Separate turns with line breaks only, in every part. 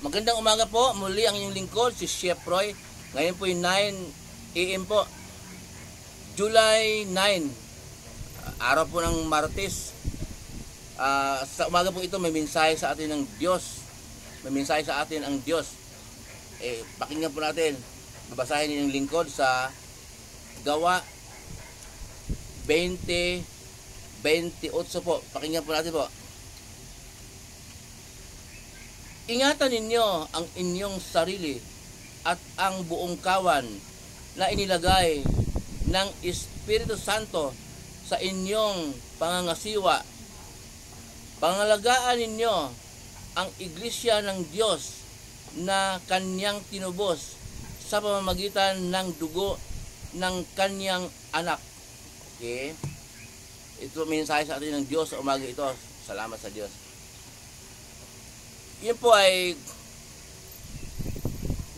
Magandang umaga po, muli ang inyong lingkod, si Chef Roy. Ngayon po yung 9 AM po, July 9, araw po ng Martes. Sa umaga po ito, may mensahe sa atin ng Diyos. May mensahe sa atin ang Diyos. Pakinggan po natin, babasahin niyo yung lingkod sa Gawa 20:28 po. Pakinggan po natin po. Ingatan ninyo ang inyong sarili at ang buong kawan na inilagay ng Espiritu Santo sa inyong pangangasiwa. Pangalagaan ninyo ang iglesia ng Diyos na kanyang tinubos sa pamamagitan ng dugo ng kanyang anak. Okay? Ito mensahe sa atin ng Diyos sa umaga ito. Salamat sa Diyos. Yan po ay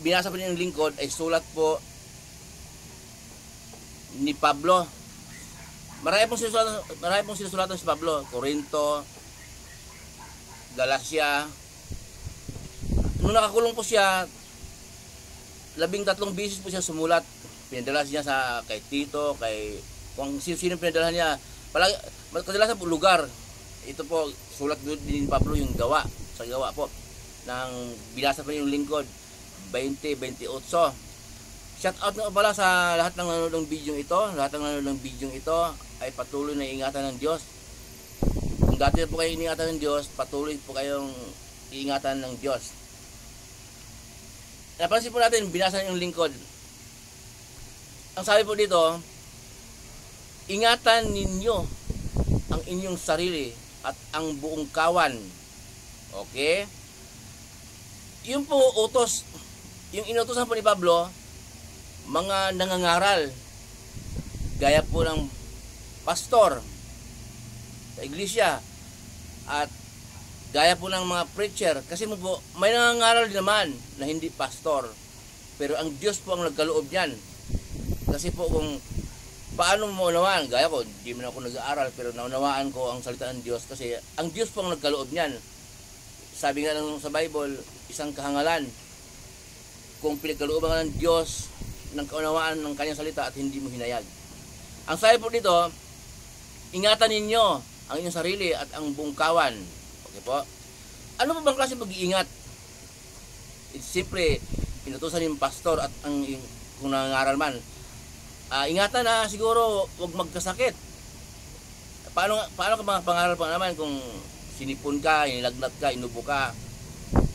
binasa po ng lingkod ay sulat po ni Pablo. Marami pong sinusulatan si Pablo. Corinto, Galacia. Nung nakakulong po siya, 13 beses po siya sumulat. Pinadala niya kay Tito, kay kung sino pinadala niya. Kadalasan po lugar. Ito po, sulat din ni Pablo yung gawa. Sa gawa po ng binasa pa yung lingkod 20:28. Shout out nga pala sa lahat ng nanonood ng video ito. Lahat ng nanonood ng video ito ay patuloy na iingatan ng Diyos. Kung dati po kayo iingatan ng Diyos, patuloy po kayong iingatan ng Diyos. Napansin po natin, binasa yung lingkod. Ang sabi po dito, ingatan ninyo ang inyong sarili at ang buong kawan. Okay? Yung po utos, yung inutosan po ni Pablo, mga nangangaral, gaya po ng pastor sa iglesia, at gaya po ng mga preacher, kasi mo po, may nangangaral din naman na hindi pastor, pero ang Diyos po ang nagkaloob niyan. Kasi po kung paano mo unawaan, gaya ko, hindi man ako nag-aaral, pero naunawaan ko ang salita ng Diyos, kasi ang Diyos po ang nagkaloob niyan. Sabi nga sa Bible, isang kahangalan, kung pinagkalooban ka ng Diyos ng kaunawaan ng kanyang salita at hindi mo hinayag. Ang sabi po dito, ingatan ninyo ang inyong sarili at ang buong kawan. Okay po? Ano po bang klase pag-iingat? Siyempre, inutusan yung pastor at kung nangangaral man, ingatan na siguro huwag magkasakit. Paano ka mga pangaral pa naman kung sinipon ka, inilagnat ka, inubo ka,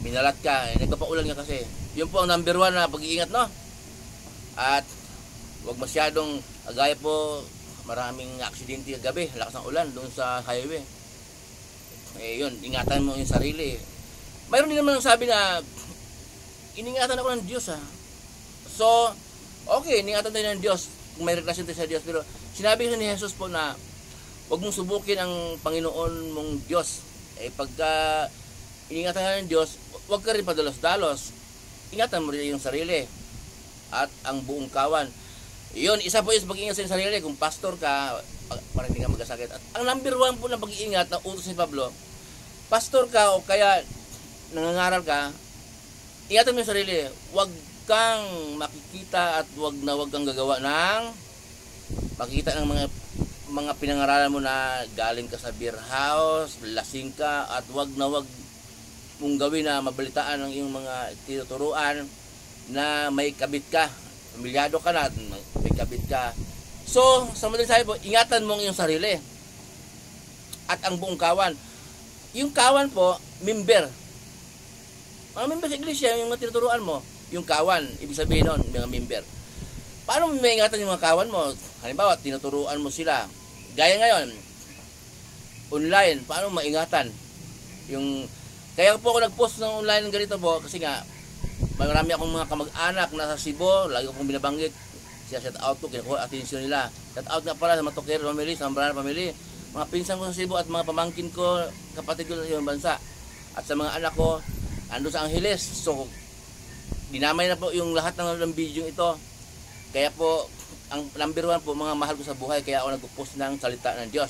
minalat ka, nagpapaulan ka kasi. Yun po ang number 1 na pag-iingat, no? At huwag masyadong, gaya po, maraming aksidente gabi, lakas ng ulan doon sa highway. Yun, ingatan mo yung sarili. Mayroon din naman sabi na, iningatan ako ng Diyos, ha. So, okay, iningatan tayo ng Diyos, kung may relasyon tayo sa Diyos, pero sinabi ni Jesus po na, huwag mong subukin ang Panginoon mong Diyos. Pagka iningatan ka ng Diyos, huwag ka rin padalos-dalos. Ingatan mo rin yung sarili at ang buong kawan. Yun, isa po yung pag-iingat sa sarili. Kung pastor ka, para hindi ka magkasakit. At ang number 1 po na pag-iingat na utos ni Pablo, pastor ka o kaya nangangaral ka, ingatan mo yung sarili. Huwag kang makikita at huwag kang gagawa ng makikita ng mga pinangaralan mo na galing ka sa beer house, lasing ka, at wag mong gawin na mabalitaan ng iyong mga tinuturuan na may kabit ka. Pamilyado ka na at may kabit ka. So, sa madaling sabi po, ingatan mo ang iyong sarili at ang buong kawan. Yung kawan po, member. Mga member sa iglesia, yung mga tinuturuan mo, yung kawan, ibig sabihin nun, mga member. Paano mo may ingatan yung mga kawan mo? Halimbawa, tinuturuan mo sila. Gaya ngayon, online, paano maingatan? Kaya po ako nag-post ng online ng ganito po, kasi nga, marami akong mga kamag-anak nasa Cebu, lagi akong binabanggit, siya shout out ko, kinukuha atensyon nila. Shout out nga pala sa Matokero family, sa Zambrana family, mga pinsan ko sa Cebu at mga pamangkin ko, kapatid ko sa ibang bansa. At sa mga anak ko, ando sa Angeles. So, dinamay na po yung lahat ng video ito. Kaya po, ang number 1 po, mga mahal ko sa buhay, kaya ako nag-post ng salita ng Diyos.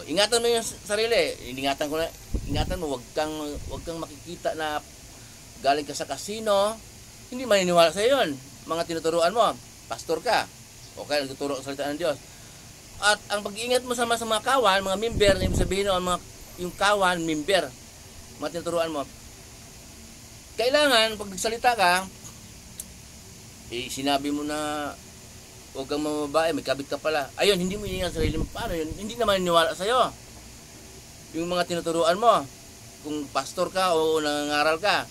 Ingatan mo yung sarili. Ingatan mo, wag kang makikita na galing ka sa kasino, hindi maniniwala sa yun. Mga tinuturuan mo, pastor ka, o kaya nagtuturo ang salita ng Diyos. At ang pag-iingat mo sa mga kawan, mga member, ibig sabihin no, yung kawan, member, mga tinuturuan mo, kailangan, pag nagsalita ka, sinabi mo na huwag kang mamabae, may kabit ka pala. Ayun, hindi mo iningat sa sarili mo. Paano yun? Hindi naman niniwala sa'yo. Yung mga tinuturuan mo, kung pastor ka o nangangaral ka,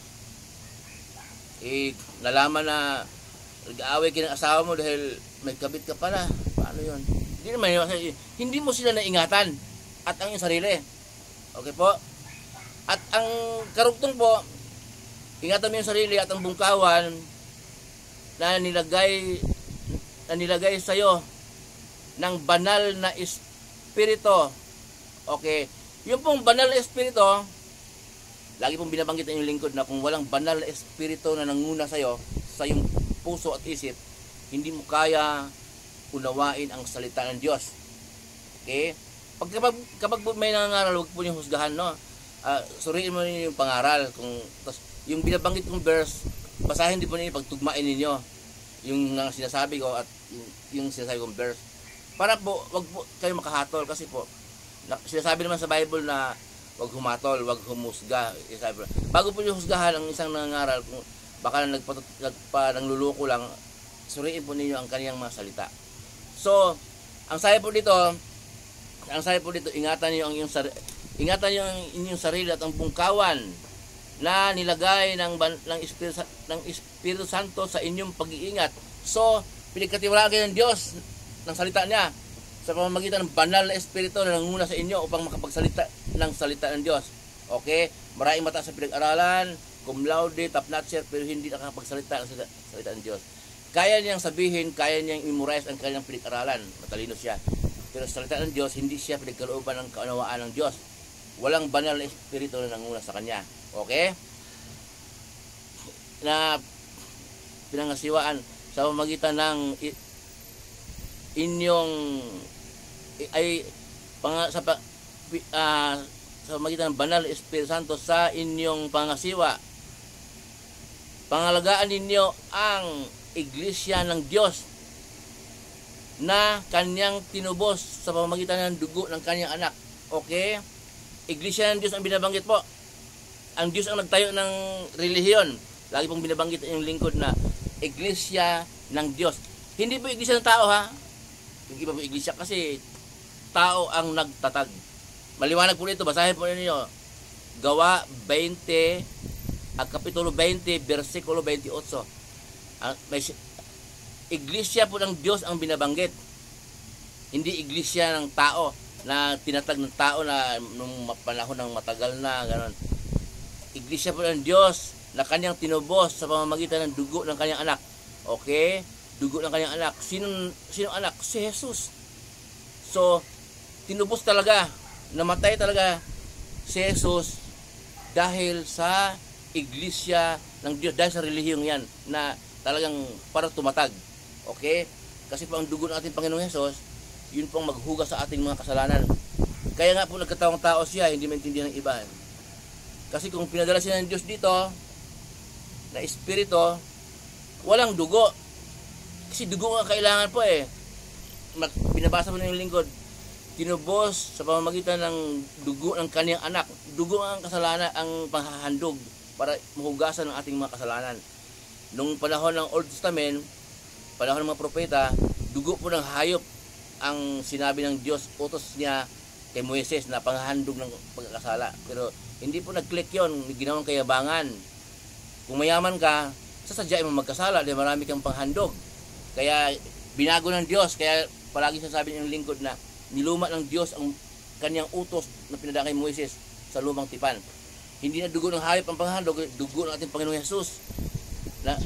nalaman na nag-aaway ka ng asawa mo dahil may kabit ka pala. Paano yun? Hindi naman niniwala sa'yo. Hindi mo sila naingatan at ang iyong sarili. Okay po? At ang karugtong po, ingatan mo yung sarili at ang bungkawan na nilagay sa iyo ng banal na espiritu. Okay. Yung pong banal na espiritu, lagi pong binabanggit ng yung lingkod na kung walang banal na espiritu na nanguna sa iyo, sa iyong puso at isip, hindi mo kaya unawain ang salita ng Diyos. Okay? Kapag may nangangaral, huwag po niyong husgahan, no? Suriin mo niyo yung pangaral. Yung binabanggit kong verse, basahin din po ninyo, pagtugmain ninyo yung sinasabi ko at yung sinasabi kong verse. Para po, wag po kayo makahatol kasi po, sinasabi naman sa Bible na wag humatol, wag humusga. Bago po yung husgahan ang isang nangangaral, kung baka nangluluko lang, suriin po ninyo ang kaniyang mga salita. So, ang sabi po dito, ingatan niyo ang inyong sarili at ang bungkawan na nilagay ng Espiritu Santo sa inyong pag-iingat. So, pinagkatiwalaan kayo ng Diyos ng salita niya sa pamamagitan ng banal na Espiritu na nanguna sa inyo upang makapagsalita ng salita ng Diyos. Okay? Maraming mataas sa pinag-aralan, cum laude, top notcher, pero hindi nakakapagsalita ng salita ng Diyos. Kaya niyang sabihin, kaya niyang memorize ang kanyang pinag-aralan. Matalino siya. Pero sa salita ng Diyos, hindi siya pinagkalooban ng kaunawaan ng Diyos. Walang banal na Espiritu na nanguna sa kanya. Okay? Na pinangasiwaan sa pamamagitan ng inyong sa pamamagitan ng banal na Espiritu Santo sa inyong pangasiwa. Pangalagaan ninyo ang iglesia ng Diyos na kanyang tinubos sa pamamagitan ng dugo ng kanyang anak. Okay? Iglesia ng Diyos ang binabanggit po. Ang Diyos ang nagtayo ng relihiyon. Lagi pong binabanggit yung lingkod na iglesia ng Diyos. Hindi po iglesia ng tao, ha? Yung iba po iglesia kasi tao ang nagtatag. Maliwanag po nito, basahin po ninyo. Gawa 20 at kapitulo 20 versikulo 28. Iglesia po ng Diyos ang binabanggit. Hindi iglesia ng tao na tinatag ng tao na nung panahon ng matagal na gano'n. Iglesia po ng Diyos na kanyang tinubos sa pamamagitan ng dugo ng kanyang anak. Okay? Dugo ng kanyang anak. Sino anak? Si Jesus. So, tinubos talaga, namatay talaga si Jesus dahil sa iglesia ng Diyos, dahil sa relihiyong yan na talagang para tumatag. Okay? Kasi po ang dugo ng ating Panginoong Jesus, yun pong maghugas sa ating mga kasalanan. Kaya nga po nagkatawang tao siya, hindi maintindihan ng iba. Kasi kung pinadala siya ng Diyos dito, na Espiritu, walang dugo. Kasi dugo nga kailangan po eh. Binabasa mo na yung lingkod, tinubos sa pamamagitan ng dugo ng kaniyang anak. Dugo ang kasalanan, ang panghahandog para mahugasan ang ating mga kasalanan. Nung panahon ng Old Testament, panahon ng mga propeta, dugo po ng hayop ang sinabi ng Diyos, utos niya kay Moises na panghahandog ng pagkakasala. Pero hindi po nag-click yun, ginawang kayabangan. Kung mayaman ka, sasadyain mo magkasala dahil marami kang panghandog. Kaya binago ng Diyos, kaya palagi sasabi ng lingkod na niluma ng Diyos ang kanyang utos na pinadala kay Moises sa lumang tipan. Hindi na dugo ng hayop ang panghandog, dugo ng ating Panginoong Jesus. Na,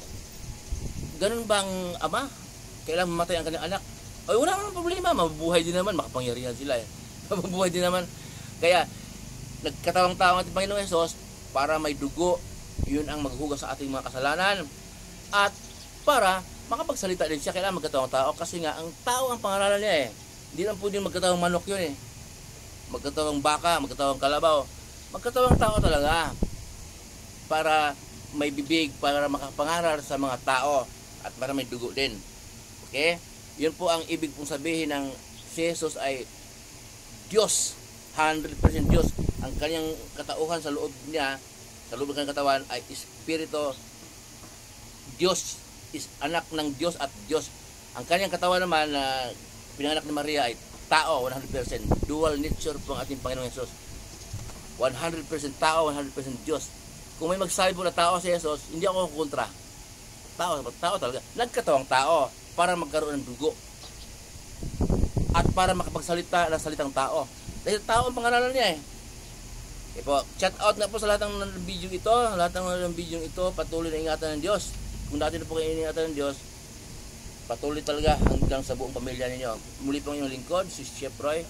ganun bang ama? Kailangan mamatay ang kanyang anak? Ay, wala naman problema, mabubuhay din naman, makapangyarihan sila eh. Mabubuhay din naman. Kaya, nagkatawang tao ang ating Panginoong Jesus para may dugo, yun ang maghugas sa ating mga kasalanan. At para makapagsalita din siya, kailangan magkatawang tao kasi nga, ang tao ang pangaralan niya eh. Hindi lang po din magkatawang manok yun eh. Magkatawang baka, magkatawang kalabaw. Magkatawang tao talaga. Para may bibig para makapangaral sa mga tao at para may dugo din. Okay? Yun po ang ibig pong sabihin ng si Jesus ay Diyos, 100% Diyos. Ang kanyang katauhan sa loob niya, sa loob ng kanyang katawan ay Espiritu Diyos, is anak ng Diyos at Diyos. Ang kanyang katawan naman na pinanganak ni Maria ay tao, 100%. Dual nature po ang ating Panginoong Jesus. 100% tao, 100% Diyos. Kung may magsabi po na tao si Jesus, hindi ako kontra. Tao talaga. Nagkatawang tao para magkaroon ng dugo. At para makapagsalita ng salitang tao. Dahil tao ang pangaralan niya eh. Okay po, shout out na po sa lahat ng video ito. Lahat ng video ito, patuloy na ingatan ng Diyos. Kung dati na po kayo ingatan ng Diyos, patuloy talaga hanggang sa buong pamilya ninyo. Muli po ang inyong lingkod, si Chef Roy.